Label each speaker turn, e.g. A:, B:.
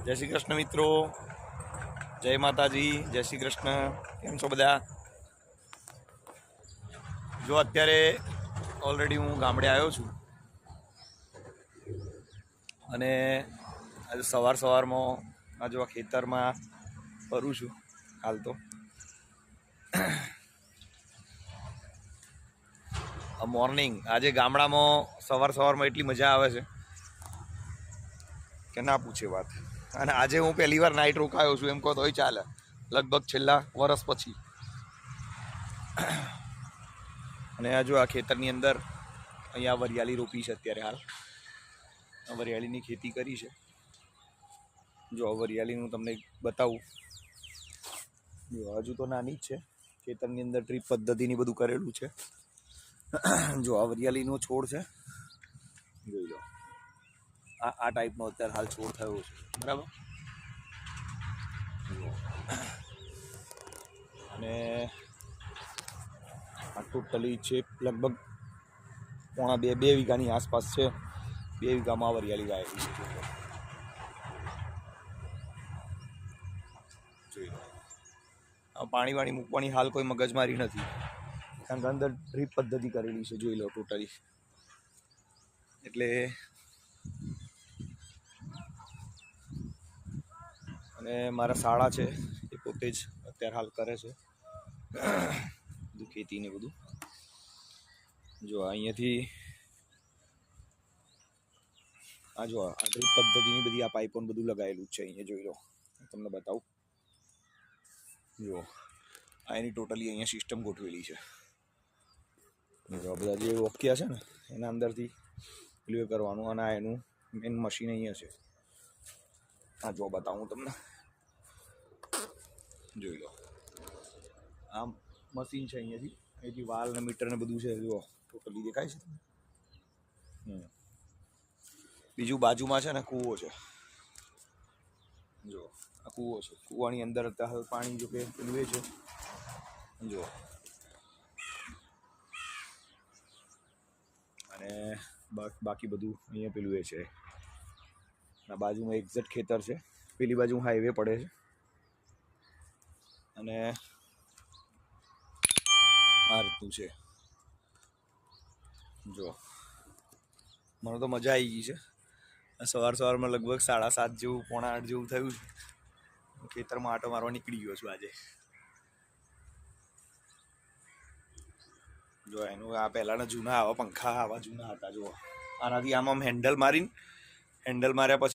A: जय श्री कृष्ण मित्रों, जय माताजी, जय श्री कृष्ण। केम छो बधा? जो अत्यारे ऑलरेडी हूँ गामडे आव्यो छुं अने आज सवार में आज खेतर में फरू छुं। हाल तो मॉर्निंग आज गामडा में सवार में एटली मजा आवे छे के ना पूछे बात। અને આજે હું પહેલી વાર નાઇટ રોકાયો છું એમ કહો તોય ચાલે, લગભગ છેલ્લા વર્ષ પછી। અને આ જો આ ખેતરની અંદર અહીંયા વરિયાળી રોપી છે અત્યારે હાલ, વરિયાળીની ખેતી કરી છે। જો વરિયાળીનું તમને બતાવું, જો હજુ તો નાની જ છે, ખેતરની અંદર ટ્રીપ પદ્ધતિની બધું કરેલું છે। જો આ વરિયાળીનો છોડ છે, જોઈ લો આ ટાઈપનો અત્યારે હાલ છોડ થયો છે, બરાબર। અને આ ટોટલી છે લગભગ પોણા બે વીઘાની આસપાસ છે। 2 વીઘામાં વરિયાળી વાવેલી છે। જોઈ લો આ પાણી મૂકવાની હાલ કોઈ મગજમારી નથી, કારણ કે અંદર ડ્રીપ પદ્ધતિ કરેલી છે। જોઈ લો ટોટલી, એટલે અને મારા શાળા છે એ પોતે જ અત્યારે હાલ કરે છે બધું ખેતી ને બધું। જો અહીંયાથી આ જો આ ડ્રીપ પદ્ધતિની બધી આ પાઇપો બધું લગાવેલું છે અહીંયા। જોઈ લો તમને બતાવું, જો આ એની ટોટલી અહીંયા સિસ્ટમ ગોઠવેલી છે। જો બધા જે વોકિયા છે ને એના અંદરથી પેલું કરવાનું, અને આ એનું મેન મશીન અહીંયા છે। આ જો બતાવું તમને, જોઈ લો આ મશીન છે અહીંયાથી વાલ ને મીટર ને બધું છે। જો ટોટલી દેખાય છે। બીજું બાજુમાં છે ને કૂવો છે, જો આ કૂવો છે, કૂવાની અંદર અત્યારે પાણી જો કે પેલું છે। જો અને બાકી બધું અહીંયા પેલું છે। આ બાજુમાં એક્ઝેક્ટ ખેતર છે, પેલી બાજુ હાઈવે પડે છે, અને આ રીતનું છે। જો મને તો મજા આવી ગઈ છે। સવારમાં લગભગ 7:30 જેવું, પોણા 8 જેવું થયું છે। ખેતરમાં આટો મારવા નીકળી ગયો છું આજે। જો એનું આ પહેલાના જૂના આવા પંખા આવા જૂના હતા। જો આનાથી આમ હેન્ડલ માર્યા પછી